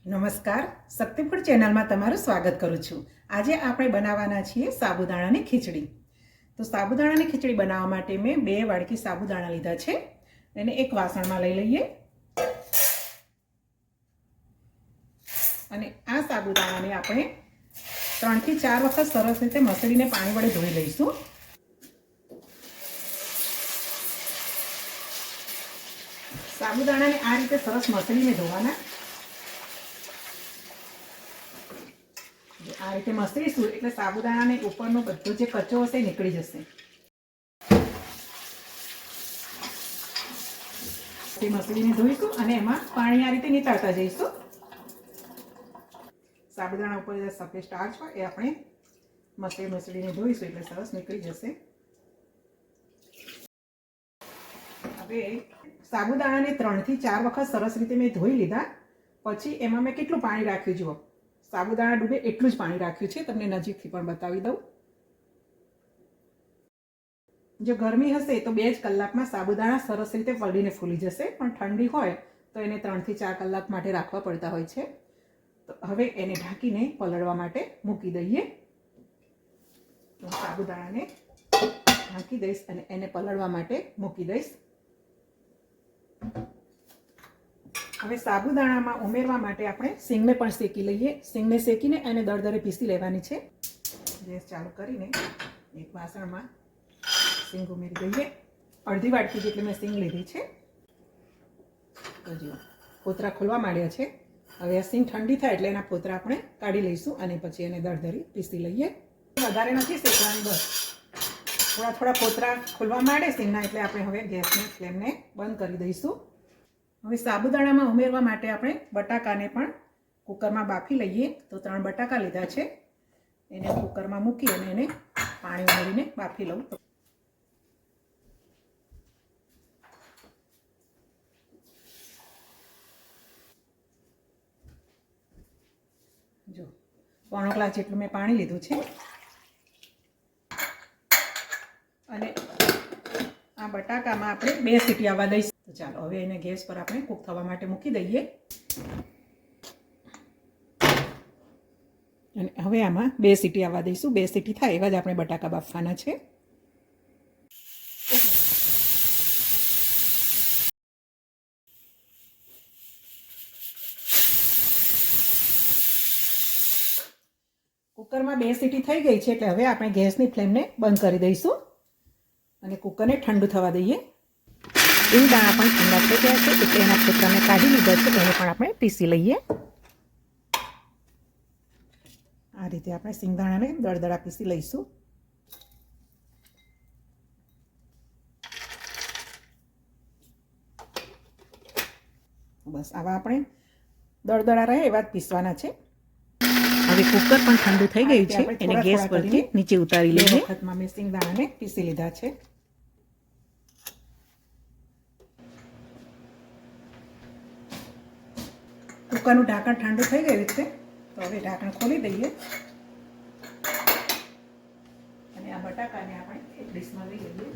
નમસ્કાર, શક્તિફૂડ ચેનલમાં તમારું સ્વાગત કરું છું। આજે આપણે બનાવવાના છીએ સાબુદાણાની ખીચડી। તો સાબુદાણાની ખીચડી બનાવવા માટે મેં 2 વાડકી સાબુદાણા લીધા છે। એને એક વાસણમાં લઈ લઈએ અને આ સાબુદાણાને આપણે 3 થી 4 વખત સરસ રીતે મસળીને પાણી વડે ધોઈ લઈશું। સાબુદાણાને આ રીતે સરસ મસળીને ધોવાના। આ રીતે મસળીશું એટલે સાબુદાણાને ઉપરનો બધો જે કચરો હશે નીકળી જશે। તે મસળીને ધોઈશું અને એમાં પાણી આ રીતે નીતારતા જઈશું। સાબુદાણા ઉપર જે સફેદ સ્ટાર્ચ હોય એ આપણે મસળીને ધોઈશું એટલે સરસ નીકળી જશે। હવે સાબુદાણાને 3 થી 4 વખત સરસ રીતે મેં ધોઈ લીધા। પછી એમાં મેં કેટલું પાણી રાખ્યું જુઓ। સાબુદાણા ડૂબે એટલું જ પાણી રાખ્યું છે। તમને નજીકથી પણ બતાવી દઉં। જો ગરમી હશે તો 2 જ કલાકમાં સાબુદાણા સરસ રીતે પલળીને ફૂલી જશે, પણ ઠંડી હોય તો એને 3 થી 4 કલાક માટે રાખવા પડતા હોય છે। તો હવે એને ઢાંકીને પલળવા માટે મૂકી દઈએ। તો સાબુદાણાને ઢાંકી દઈશ અને એને પલળવા માટે મૂકી દઈશ। હવે સાબુદાણામાં ઉમેરવા માટે આપણે સિંગને પણ શેકી લઈએ। સિંગને શેકીને એને દરદરે પીસી લેવાની છે। ગેસ ચાલુ કરીને એક વાસણમાં સિંગ ઉમેરી દઈએ। અડધી વાટકી જેટલી મેં સિંગ લીધી છે। તો જુઓ ફોતરા ખોલવા માંડ્યા છે। હવે આ સિંગ ઠંડી થાય એટલે એના ફોતરા આપણે કાઢી લઈશું અને પછી એને દરદરી પીસી લઈએ। વધારે નથી શેકવાની, બસ થોડા ફોતરા ખોલવા માંડે સિંગના એટલે આપણે હવે ગેસની ફ્લેમને બંધ કરી દઈશું। હવે સાબુદાણામાં ઉમેરવા માટે આપણે બટાકાને પણ કુકરમાં બાફી લઈએ। તો 3 બટાકા લીધા છે, એને કુકરમાં મૂકી અને એને પાણી ઉમેરીને બાફી લઉં। જો 1 ગ્લાસ જેટલું મેં પાણી લીધું છે અને આ બટાકામાં આપણે 2 સીટી આવવા દઈશું। તો ચાલો હવે એને ગેસ પર આપણે કૂક થવા માટે મૂકી દઈએ અને હવે આમાં 2 સીટી આવવા દઈશું। 2 સીટી થાય એવા જ આપણે બટાકા બાફવાના છે। કુકરમાં 2 સીટી થઈ ગઈ છે એટલે હવે આપણે ગેસની ફ્લેમને બંધ કરી દઈશું અને કુકરને ઠંડુ થવા દઈએ। સિંગદાણા પણ ઠંડા થઈ ગયા છે એટલે એના ફોતરાને કાઢી લીધા છે, એને પણ આપણે પીસી લઈએ। આ રીતે આપણે સિંગદાણાને દળદળા પીસી લઈશું। બસ આવા આપણે દળદળા રહે એવા જ પીસવાના છે। હવે કુકર પણ ઠંડુ થઈ ગયું છે, એને ગેસ પરથી નીચે ઉતારી લઈએ। વખતમાં મેં સિંગદાણાને પીસી લીધા છે। કુકરનું ઢાંકણ ઠંડુ થઈ ગયું છે તો હવે ઢાંકણ ખોલી દઈએ અને આ બટાકાને આપણે એક ડીશમાં લઈ લઈએ।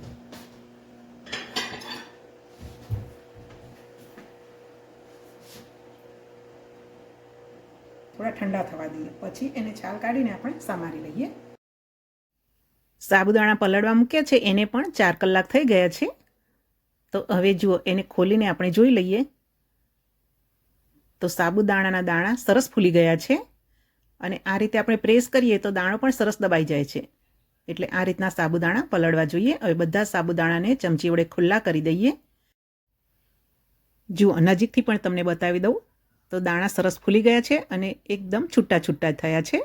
થોડા ઠંડા થવા દઈએ, પછી એને છાલ કાઢીને આપણે સમારી લઈએ। સાબુદાણા પલળવા મૂક્યા છે, એને પણ 4 કલાક થઈ ગયા છે। તો હવે જુઓ એને ખોલીને આપણે જોઈ લઈએ તો સાબુદાણાના દાણા સરસ ફૂલી ગયા છે અને આ રીતે આપણે પ્રેસ કરીએ તો દાણો પણ સરસ દબાઈ જાય છે। એટલે આ રીતના સાબુદાણા પલળવા જોઈએ। હવે બધા સાબુદાણાને ચમચી વડે ખુલ્લા કરી દઈએ। જુઓ નજીકથી પણ તમને બતાવી દઉં તો દાણા સરસ ફૂલી ગયા છે અને એકદમ છૂટા છૂટા થયા છે।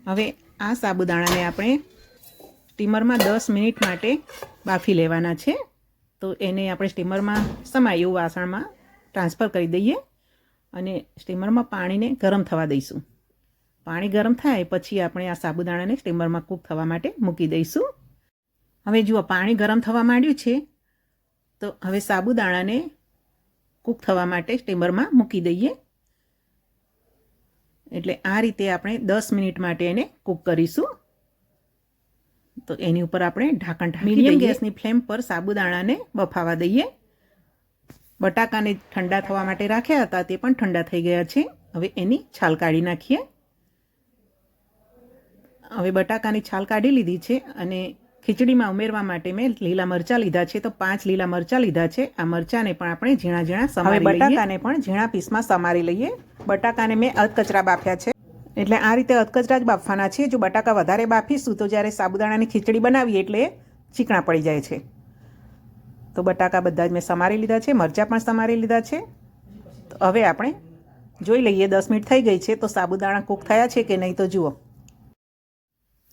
હવે આ સાબુદાણાને આપણે સ્ટીમરમાં 10 મિનિટ માટે બાફી લેવાના છે। તો એને આપણે સ્ટીમરમાં સમાય એવું વાસણમાં ટ્રાન્સફર કરી દઈએ અને સ્ટીમરમાં પાણીને ગરમ થવા દઈશું। પાણી ગરમ થાય પછી આપણે આ સાબુદાણાને સ્ટીમરમાં કૂક થવા માટે મૂકી દઈશું। હવે જુઓ પાણી ગરમ થવા માંડ્યું છે તો હવે સાબુદાણાને કૂક થવા માટે સ્ટીમરમાં મૂકી દઈએ। એટલે આ રીતે આપણે 10 મિનિટ માટે એને કૂક કરીશું। તો એની ઉપર આપણે ઢાંકણ ઢાંકી મીડિયમ ગેસની ફ્લેમ પર સાબુદાણાને બફાવા દઈએ। બટાકાને ઠંડા થવા માટે રાખ્યા હતા, તે પણ ઠંડા થઈ ગયા છે। હવે એની છાલ કાઢી નાખીએ. હવે બટાકાની છાલ કાઢી લીધી છે અને ખીચડીમાં ઉમેરવા માટે મેં લીલા મરચાં લીધા છે. તો 5 લીલા મરચાં લીધા છે. આ મરચાંને પણ આપણે ઝીણા ઝીણા સમારી લઈએ. બટાકાને પણ ઝીણા પીસમાં સમારી લઈએ. બટાકાને મેં અધકચરા બાફ્યા છે, એટલે આ રીતે અધકચરા જ બાફવાના છે. જો બટાકા વધારે બાફીશું તો જ્યારે સાબુદાણાની ખીચડી બનાવીએ એટલે ચીકણા પડી જાય છે. તો બટાકા બધા જ મેં સમારી લીધા છે, મરચાં પણ સમારી લીધા છે. તો હવે આપણે જોઈ લઈએ 10 મિનિટ થઈ ગઈ છે તો સાબુદાણા કૂક થયા છે કે નહીં. તો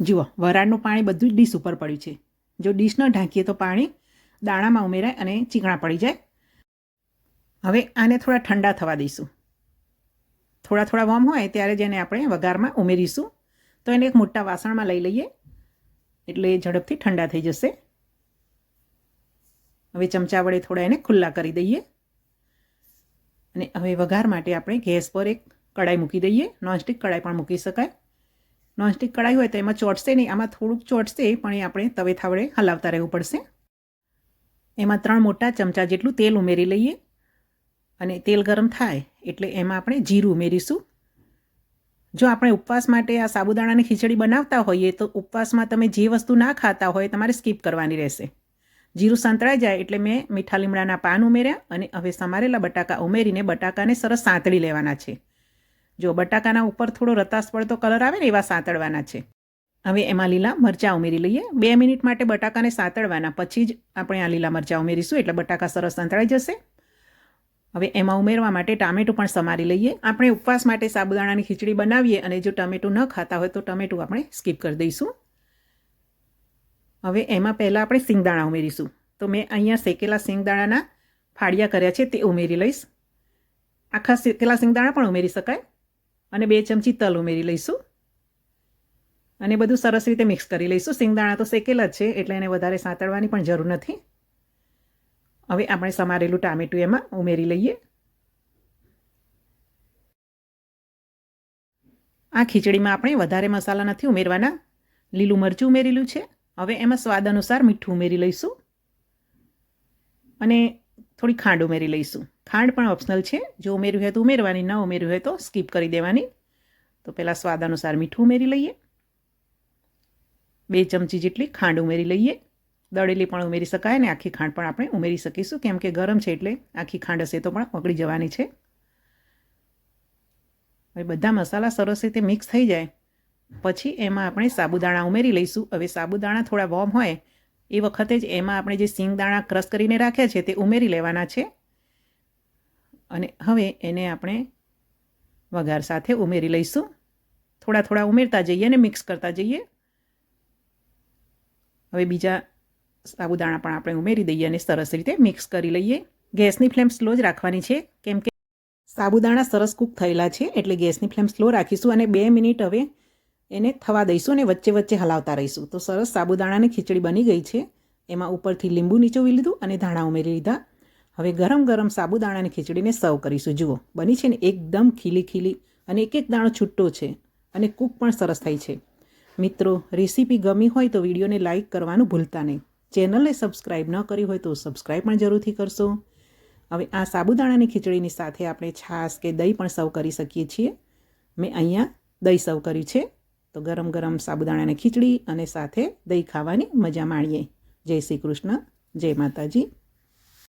જુઓ વરાળનું પાણી બધું જ ડીશ ઉપર પડ્યું છે. જો ડીશ ન ઢાંકીએ તો પાણી દાણામાં ઉમેરાય અને ચીકણા પડી જાય. હવે આને થોડા ઠંડા થવા દઈશું. થોડા વોર્મ હોય ત્યારે જ એને આપણે વઘારમાં ઉમેરીશું. તો એને એક મોટા વાસણમાં લઈ લઈએ એટલે ઝડપથી ઠંડા થઈ જશે. હવે ચમચા વડે થોડા એને ખુલ્લા કરી દઈએ અને હવે વઘાર માટે આપણે ગેસ પર એક કડાઈ મૂકી દઈએ. નોનસ્ટિક કડાઈ પણ મૂકી શકાય. નોનસ્ટિક કડાઈ હોય તો એમાં ચોટશે નહીં, આમાં થોડુંક ચોટશે પણ એ આપણે તવેથા વડે હલાવતા રહેવું પડશે. એમાં 3 મોટા ચમચા જેટલું તેલ ઉમેરી લઈએ અને તેલ ગરમ થાય એટલે એમાં આપણે જીરું ઉમેરીશું. જો આપણે ઉપવાસ માટે આ સાબુદાણાની ખીચડી બનાવતા હોઈએ તો ઉપવાસમાં તમે જે વસ્તુ ના ખાતા હોય તમારે સ્કીપ કરવાની રહેશે. જીરું સંતળાઈ જાય એટલે મેં મીઠા લીમડાના પાન ઉમેર્યા અને હવે સમારેલા બટાકા ઉમેરીને બટાકાને સરસ સાંતળી લેવાના છે. જો બટાકાના ઉપર થોડો રતાસ પડતો કલર આવે ને એવા સાંતળવાના છે. હવે એમાં લીલા મરચાં ઉમેરી લઈએ. 2 મિનિટ માટે બટાકાને સાંતળવાના, પછી જ આપણે આ લીલા મરચાં ઉમેરીશું એટલે બટાકા સરસ સંતળાઈ જશે. હવે એમાં ઉમેરવા માટે ટામેટું પણ સમારી લઈએ. આપણે ઉપવાસ માટે સાબુદાણાની ખીચડી બનાવીએ અને જો ટમેટું ન ખાતા હોય તો ટમેટું આપણે સ્કીપ કરી દઈશું. હવે એમાં પહેલાં આપણે સિંગદાણા ઉમેરીશું. તો મેં અહીંયા શેકેલા સિંગદાણાના ફાળિયા કર્યા છે તે ઉમેરી લઈશ. આખા શેકેલા સિંગદાણા પણ ઉમેરી શકાય. અને 2 ચમચી તલ ઉમેરી લઈશું અને બધું સરસ રીતે મિક્સ કરી લઈશું. સિંગદાણા તો શેકેલા જ છે એટલે એને વધારે સાંતળવાની પણ જરૂર નથી. હવે આપણે સમારેલું ટામેટું એમાં ઉમેરી લઈએ. આ ખીચડીમાં આપણે વધારે મસાલા નથી ઉમેરવાના. લીલું મરચું ઉમેરેલું છે. હવે એમાં સ્વાદ અનુસાર મીઠું ઉમેરી લઈશું અને થોડી ખાંડ ઉમેરી લઈશું. ખાંડ પણ ઓપ્શનલ છે, જો ઉમેર્યું હોય તો ઉમેરવાની, ન ઉમેર્યું હોય તો સ્કીપ કરી દેવાની. તો પહેલાં સ્વાદ અનુસાર મીઠું ઉમેરી લઈએ. 2 ચમચી જેટલી ખાંડ ઉમેરી લઈએ. દળેલી પણ ઉમેરી શકાય અને આખી ખાંડ પણ આપણે ઉમેરી શકીશું, કેમ કે ગરમ છે એટલે આખી ખાંડ હશે તો પણ ઓગળી જવાની છે. હવે બધા મસાલા સરસ રીતે મિક્સ થઈ જાય પછી એમાં આપણે સાબુદાણા ઉમેરી લઈશું. હવે સાબુદાણા થોડા વોર્મ હોય એ વખતે જ એમાં આપણે જે સિંગદાણા ક્રશ કરીને રાખ્યા છે તે ઉમેરી લેવાના છે અને હવે એને આપણે વઘાર સાથે ઉમેરી લઈશું. થોડા ઉમેરતા જઈએ અને મિક્સ કરતા જઈએ. હવે બીજા સાબુદાણા પણ આપણે ઉમેરી દઈએ અને સરસ રીતે મિક્સ કરી લઈએ. ગેસની ફ્લેમ સ્લો જ રાખવાની છે કેમ કે સાબુદાણા સરસ કૂક થયેલા છે એટલે ગેસની ફ્લેમ સ્લો રાખીશું અને 2 મિનિટ હવે એને થવા દઈશું અને વચ્ચે વચ્ચે હલાવતા રહીશું. તો સરસ સાબુદાણાની ખીચડી બની ગઈ છે. એમાં ઉપરથી લીંબુ નીચોવી લીધું અને ધાણા ઉમેરી લીધા. હવે ગરમ સાબુદાણાની ખીચડીને સર્વ કરીશું. જુઓ બની છે ને એકદમ ખીલી અને એક દાણો છૂટો છે અને કૂક પણ સરસ થઈ છે. મિત્રો, રેસીપી ગમી હોય તો વિડીયોને લાઇક કરવાનું ભૂલતા નહીં. ચેનલને સબસ્ક્રાઈબ ન કરી હોય તો સબસ્ક્રાઈબ પણ જરૂરથી કરશો. હવે આ સાબુદાણાની ખીચડીની સાથે આપણે છાશ કે દહીં પણ સર્વ કરી શકીએ છીએ. મેં અહીંયા દહીં સર્વ કર્યું છે. તો ગરમ સાબુદાણાની ખીચડી અને સાથે દહીં ખાવાની મજા માણીએ. જય શ્રી કૃષ્ણ, જય માતાજી.